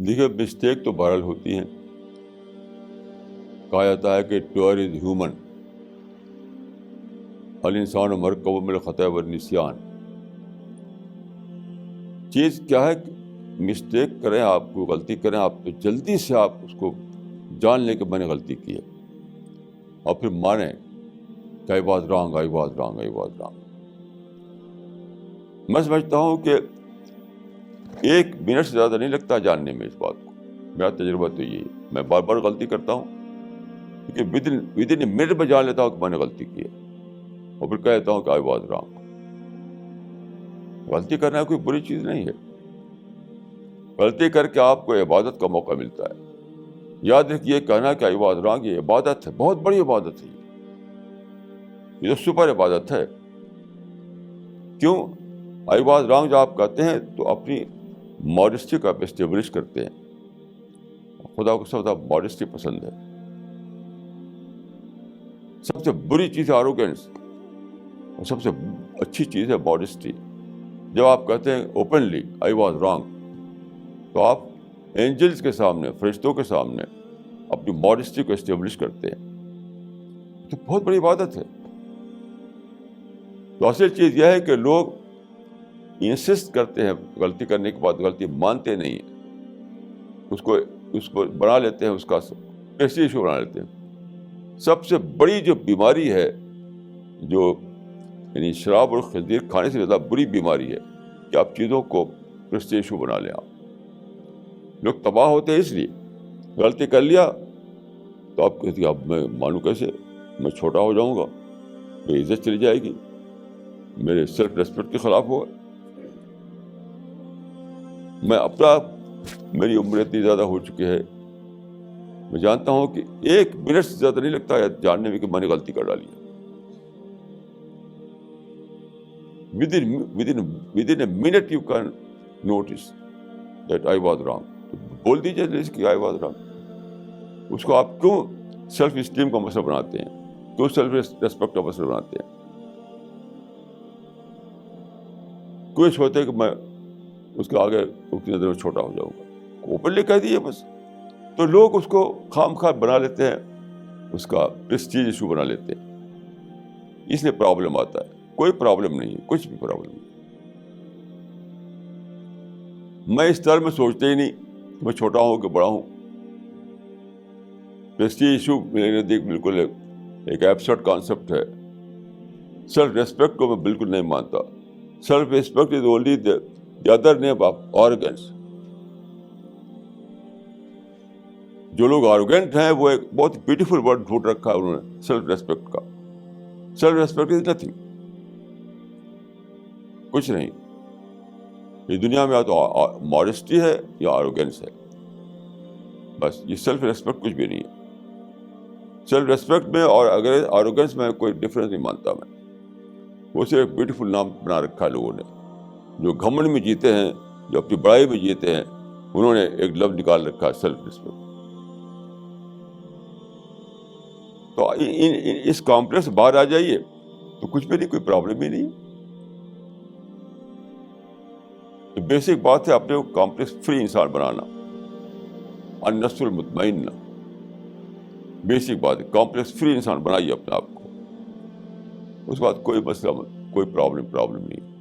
دیکھیے مسٹیک تو بہرحال ہوتی ہیں. کہا جاتا ہے کہ ٹوئر از ہیومن، الانسان مرکب من الخطأ والنسیان. چیز کیا ہے کہ مسٹیک کریں، آپ کو غلطی کریں، آپ تو جلدی سے آپ اس کو جان لیں کہ میں نے غلطی کی ہے اور پھر مانیں کہ I was wrong. میں سمجھتا ہوں کہ 1 منٹ سے زیادہ نہیں لگتا جاننے میں اس بات کو. میرا تجربہ تو یہ ہے. میں بار بار غلطی کرتا ہوں کیونکہ ود ان منٹ میں جان لیتا ہوں کہ میں نے غلطی کی ہے اور پھر کہتا ہوں کہ I was wrong. غلطی کرنا کوئی بری چیز نہیں ہے. غلطی کر کے آپ کو عبادت کا موقع ملتا ہے. یاد رکھیے، کہنا کہ I was wrong یہ عبادت ہے، بہت بڑی عبادت ہے. یہ تو سپر عبادت ہے. کیوں؟ I was wrong جب آپ کہتے ہیں تو اپنی ماڈسٹی کو آپ اسٹیبلش کرتے ہیں. خدا کو سب سے ماڈسٹی پسند ہے. سب سے بری چیز ہے آروگینس اور سب سے اچھی چیز ہے ماڈسٹی. جب آپ کہتے ہیں اوپنلی I was wrong تو آپ اینجلس کے سامنے، فرشتوں کے سامنے اپنی ماڈسٹی کو اسٹیبلش کرتے ہیں. تو بہت بڑی عبادت ہے. تو اصل چیز یہ ہے کہ لوگ انسسٹ کرتے ہیں غلطی کرنے کے بعد غلطی مانتے نہیں ہیں، اس کو بنا لیتے ہیں، اس کا پریسٹیج ایشو بنا لیتے ہیں. سب سے بڑی جو بیماری ہے، جو یعنی شراب اور خنزیر کھانے سے زیادہ بری بیماری ہے کہ آپ چیزوں کو پریسٹیج ایشو بنا لیں. آپ لوگ تباہ ہوتے ہیں اس لیے. غلطی کر لیا تو آپ کہتے ہیں اب میں مانوں کیسے، میں چھوٹا ہو جاؤں گا، میری عزت چلی جائے گی، میرے سیلف ریسپیکٹ کے خلاف ہوگا. میں اپنا میری عمر اتنی زیادہ ہو چکی ہے، میں جانتا ہوں کہ 1 منٹ سے زیادہ نہیں لگتا ہے جاننے میں کہ میں نے غلطی کر ڈالی ہے. within a minute you can notice that I was wrong. بول دیجیے کہ I was wrong. اس کو آپ کیوں سیلف اسٹیم کا مسئلہ بناتے ہیں، کیوں سیلف ریسپیکٹ کا مسئلہ بناتے ہیں؟ کوئی سوچتے کہ میں اس کے آگے اس کی نظر میں چھوٹا ہو جاؤں گا. اوپنلی کہہ دیجیے بس. تو لوگ اس کو خام خواہ بنا لیتے ہیں، اس کا پریسٹیج ایشو بنا لیتے ہیں. اس لیے پرابلم آتا ہے. کوئی پرابلم نہیں ہے، کچھ بھی پرابلم نہیں. میں اس طرح میں سوچتے ہی نہیں کہ میں چھوٹا ہوں کہ بڑا ہوں. پریسٹیج ایشو میرے نزدیک بالکل ایک ایبسرڈ کانسیپٹ ہے. سیلف ریسپیکٹ کو میں بالکل نہیں مانتا. Self respect is only the other name of arrogance. جو لوگ آروگینٹ ہیں وہ ایک بہت بیوٹیفل ورڈ ڈھونڈ رکھا ہے انہوں نے سیلف ریسپیکٹ کا. سیلف ریسپیکٹ از نتھنگ، کچھ نہیں. اس دنیا میں یا تو ماڈسٹی ہے یا آروگینس ہے، بس. یہ سیلف ریسپیکٹ کچھ بھی نہیں ہے. سیلف ریسپیکٹ میں اور اگر آروگینس میں کوئی ڈفرینس نہیں مانتا میں. وہ صرف ایک بیوٹیفل نام بنا رکھا ہے لوگوں نے. جو گھمنڈ میں جیتے ہیں، جو اپنی بڑائی میں جیتے ہیں، انہوں نے ایک لفظ نکال رکھا ہے سیلف ریسپیکٹ. تو اس کمپلیکس سے باہر آ جائیے تو کچھ بھی نہیں، کوئی پرابلم ہی نہیں. تو بیسک بات ہے اپنے کو کمپلیکس فری انسان بنانا، النفس المطمئنہ. بیسک بات ہے کمپلیکس فری انسان بنائیے اپنے آپ کو. اس کے بعد کوئی مسئلہ، کوئی پرابلم نہیں.